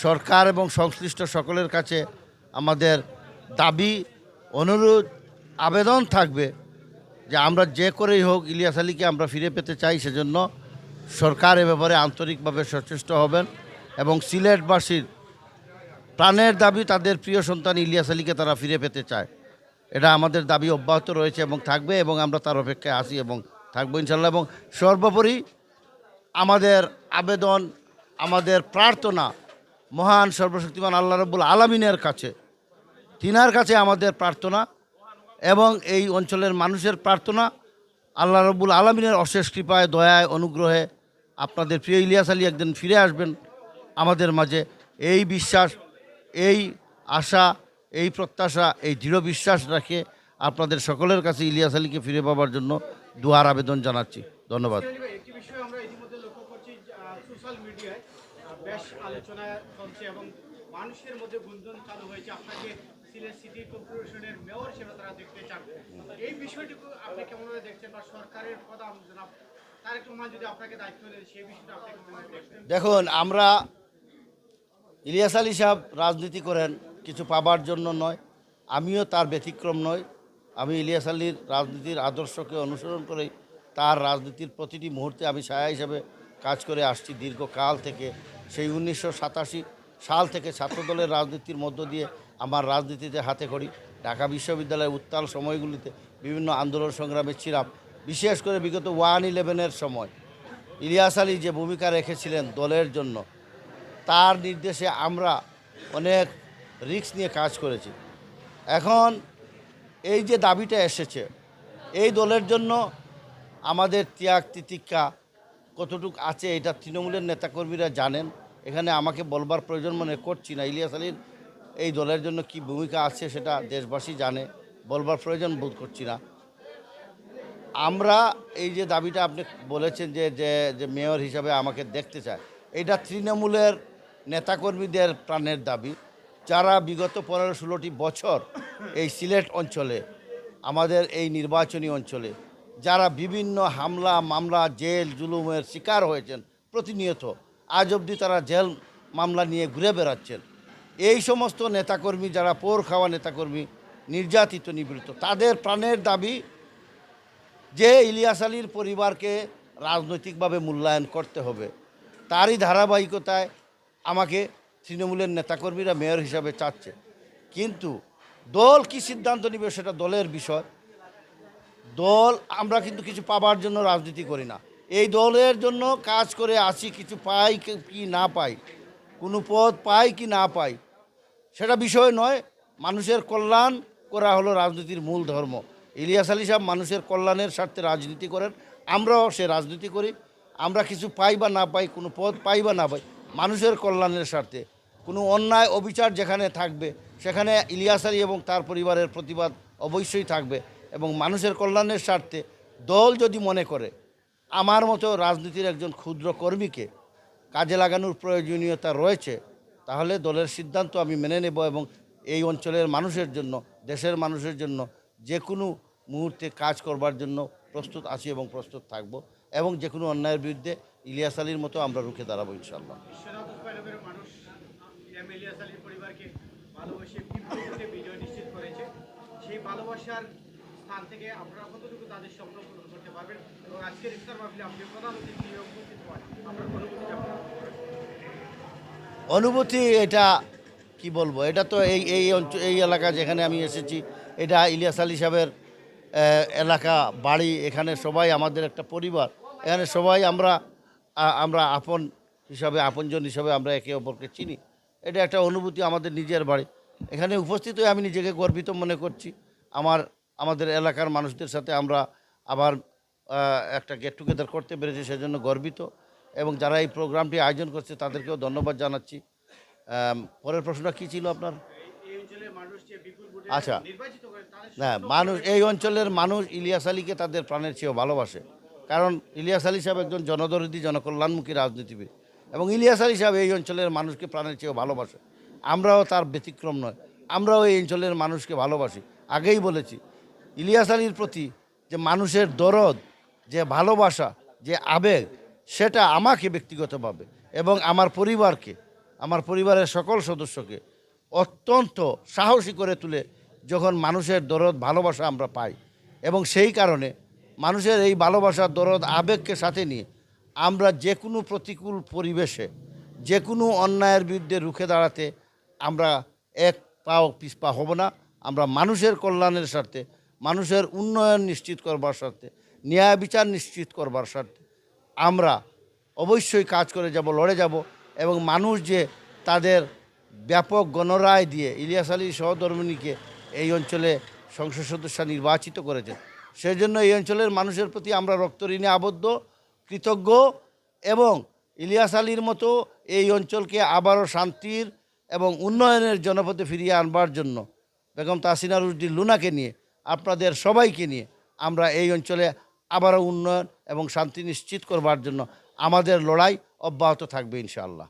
সরকার এবং সংশ্লিষ্ট সকলের কাছে আমাদের দাবি, অনুরোধ, আবেদন থাকবে যে আমরা যে করেই হোক ইলিয়াস আলীকে আমরা ফিরে পেতে চাই। সেজন্য সরকার এ ব্যাপারে আন্তরিকভাবে সচেষ্ট হবেন এবং সিলেটবাসীর প্রাণের দাবি, তাদের প্রিয় সন্তান ইলিয়াস আলীকে তারা ফিরে পেতে চায়। এটা আমাদের দাবি অব্যাহত রয়েছে এবং থাকবে, এবং আমরা তার অপেক্ষায় আছি এবং থাকবো ইনশাল্লাহ। এবং সর্বোপরি আমাদের আবেদন, আমাদের প্রার্থনা মহান সর্বশক্তিমান আল্লাহ রাব্বুল আলামিনের কাছে, তিনার কাছে আমাদের প্রার্থনা এবং এই অঞ্চলের মানুষের প্রার্থনা, আল্লাহ রাব্বুল আলামিনের অশেষ কৃপায়, দয়ায়, অনুগ্রহে আপনাদের প্রিয় ইলিয়াস আলী একদিন ফিরে আসবেন আমাদের মাঝে। এই বিশ্বাস, এই আশা, এই প্রত্যাশা, এই দৃঢ় বিশ্বাস রাখে আপনাদের সকলের কাছে ইলিয়াস আলীকে ফিরে পাওয়ার জন্য দুয়ার আবেদন জানাচ্ছি। ধন্যবাদ। একটি বিষয় আমরা ইতিমধ্যে লক্ষ্য করছি, সোশ্যাল মিডিয়ায় বেশ আলোচনা চলছে এবং মানুষের মধ্যে গুঞ্জন চালু হয়েছে আপনাকে সিলেট সিটি কর্পোরেশনের মেয়র হিসেবে তারা দেখতে চান। এই বিষয়টুকু আপনি কেমনভাবে দেখছেন, বা সরকারের প্রধান জনাব তারেক রহমান যদি আপনাকে দায়িত্ব দেন সেই বিষয়টা আপনি কেমনভাবে দেখছেন? দেখুন, আমরা ইলিয়াস আলী সাহেব রাজনীতি করেন কিছু পাবার জন্য নয়, আমিও তার ব্যতিক্রম নয়। আমি ইলিয়াস আলীর রাজনীতির আদর্শকে অনুসরণ করেই তার রাজনীতির প্রতিটি মুহূর্তে আমি ছায়া হিসাবে কাজ করে আসছি দীর্ঘকাল থেকে। সেই 1987 সাল থেকে ছাত্রদলের রাজনীতির মধ্য দিয়ে আমার রাজনীতিতে হাতে খড়ি। ঢাকা বিশ্ববিদ্যালয়ের উত্তাল সময়গুলিতে বিভিন্ন আন্দোলন সংগ্রামে ছিলাম। বিশেষ করে বিগত 1/11-এর সময় ইলিয়াস আলী যে ভূমিকা রেখেছিলেন দলের জন্য, তার নির্দেশে আমরা অনেক রিস্ক নিয়ে কাজ করেছি। এখন এই যে দাবিটা এসেছে, এই দলের জন্য আমাদের ত্যাগ তিতিক্ষা কতটুক আছে এটা তৃণমূলের নেতাকর্মীরা জানেন। এখানে আমাকে বলবার প্রয়োজন মনে করছি না। ইলিয়াস আলীর এই দলের জন্য কি ভূমিকা আছে সেটা দেশবাসী জানে, বলবার প্রয়োজন বোধ করছি না। আমরা এই যে দাবিটা আপনি বলেছেন যে যে যে মেয়র হিসাবে আমাকে দেখতে চায়, এটা তৃণমূলের নেতাকর্মীদের প্রাণের দাবি, যারা বিগত 15-16টি বছর এই সিলেট অঞ্চলে, আমাদের এই নির্বাচনী অঞ্চলে যারা বিভিন্ন হামলা, মামলা, জেল জুলুমের শিকার হয়েছেন প্রতিনিয়ত, আজ অবধি তারা জেল মামলা নিয়ে ঘুরে বেড়াচ্ছেন। এই সমস্ত নেতাকর্মী, যারা পোর খাওয়া নেতাকর্মী, নির্যাতিত, নিপীড়িত, তাদের প্রাণের দাবি যে ইলিয়াস আলীর পরিবারকে রাজনৈতিকভাবে মূল্যায়ন করতে হবে। তারই ধারাবাহিকতায় আমাকে তৃণমূলের নেতাকর্মীরা মেয়র হিসাবে চাচ্ছে। কিন্তু দল কি সিদ্ধান্ত নেবে সেটা দলের বিষয়। দল, আমরা কিন্তু কিছু পাবার জন্য রাজনীতি করি না, এই দলের জন্য কাজ করে আসি। কিছু পাই কি না পাই, কোনো পদ পাই কি না পাই, সেটা বিষয় নয়। মানুষের কল্যাণ করা হলো রাজনীতির মূল ধর্ম। ইলিয়াস আলী সাহেব মানুষের কল্যাণের স্বার্থে রাজনীতি করেন, আমরাও সে রাজনীতি করি। আমরা কিছু পাই বা না পাই, কোনো পদ পাই বা না পাই, মানুষের কল্যাণের স্বার্থে। কোনো অন্যায় অবিচার যেখানে থাকবে সেখানে ইলিয়াস আলী এবং তার পরিবারের প্রতিবাদ অবশ্যই থাকবে। এবং মানুষের কল্যাণের স্বার্থে দল যদি মনে করে আমার মতো রাজনীতির একজন ক্ষুদ্র কর্মীকে কাজে লাগানোর প্রয়োজনীয়তা রয়েছে, তাহলে দলের সিদ্ধান্ত আমি মেনে নেব এবং এই অঞ্চলের মানুষের জন্য, দেশের মানুষের জন্য যে কোনো মুহূর্তে কাজ করবার জন্য প্রস্তুত আছি এবং প্রস্তুত থাকব। এবং যে কোনো অন্যায়ের বিরুদ্ধে ইলিয়াস আলীর মতো আমরা রুখে দাঁড়াবো ইনশাআল্লাহ। মানুষ ইলিয়াস আলীর পরিবারকে ভালোবেসে বিজয় নিশ্চিত করেছে। সেই ভালোবাসার স্থান থেকে আপনারা কতটুকু তাদের স্বপ্ন পূরণ করতে পারবেন, এবং আজকের ইফতার মাহফিলে আপনি প্রধান অতিথি উপস্থিত হন, আপনার অনুভূতি এটা কি বলবো, এটা তো এই এলাকা যেখানে আমি এসেছি, এটা ইলিয়াস আলী সাহেবের এলাকা, বাড়ি। এখানে সবাই আমাদের একটা পরিবার। এখানে সবাই আমরা আপন হিসাবে, আপনজন হিসাবে আমরা একে অপরকে চিনি। এটা একটা অনুভূতি, আমাদের নিজের বাড়ি। এখানে উপস্থিত হয়ে আমি নিজেকে গর্বিত মনে করছি। আমাদের এলাকার মানুষদের সাথে আমরা আবার একটা গেট টুগেদার করতে পেরেছি, সেজন্য গর্বিত। এবং যারা এই প্রোগ্রামটি আয়োজন করছে তাদেরকেও ধন্যবাদ জানাচ্ছি। পরের প্রশ্নটা কী ছিল আপনার? আচ্ছা, হ্যাঁ, মানুষ, এই অঞ্চলের মানুষ ইলিয়াস আলীকে তাদের প্রাণের চেয়েও ভালোবাসে। কারণ ইলিয়াস আলী সাহেব একজন জনদরদী, জনকল্যাণমুখী রাজনীতিবিদ, এবং ইলিয়াস আলী সাহেব এই অঞ্চলের মানুষকে প্রাণের চেয়েও ভালোবাসে। আমরাও তার ব্যতিক্রম নয়, আমরাও এই অঞ্চলের মানুষকে ভালোবাসি। আগেই বলেছি, ইলিয়াস আলীর প্রতি যে মানুষের দরদ, যে ভালোবাসা, যে আবেগ, সেটা আমাকে ব্যক্তিগতভাবে এবং আমার পরিবারকে আমার পরিবারের সকল সদস্যকে অত্যন্ত সাহসী করে তুলে যখন মানুষের দরদ ভালোবাসা আমরা পাই। এবং সেই কারণে মানুষের এই ভালোবাসা দরদ আবেগকে সাথে নিয়ে আমরা যে কোনো প্রতিকূল পরিবেশে যে কোনো অন্যায়ের বিরুদ্ধে রুখে দাঁড়াতে আমরা এক পাও পিছপা হব না। আমরা মানুষের কল্যাণের স্বার্থে, মানুষের উন্নয়ন নিশ্চিত করবার স্বার্থে, ন্যায় বিচার নিশ্চিত করবার স্বার্থে আমরা অবশ্যই কাজ করে যাব, লড়ে যাব। এবং মানুষ যে তাদের ব্যাপক গণরায় দিয়ে ইলিয়াস আলী সহধর্মিণীকে এই অঞ্চলে সংসদ সদস্য নির্বাচিত করেছেন, সেজন্য এই অঞ্চলের মানুষের প্রতি আমরা রক্তঋণে আবদ্ধ, কৃতজ্ঞ। এবং ইলিয়াস আলীর মতো এই অঞ্চলকে আবারও শান্তির এবং উন্নয়নের জনপথে ফিরিয়ে আনবার জন্য বেগম তাহসিনা রুশদী লুনাকে নিয়ে, আপনাদের সবাইকে নিয়ে আমরা এই অঞ্চলে আবারও উন্নয়ন এবং শান্তি নিশ্চিত করবার জন্য আমাদের লড়াই অব্যাহত থাকবে ইনশাআল্লাহ।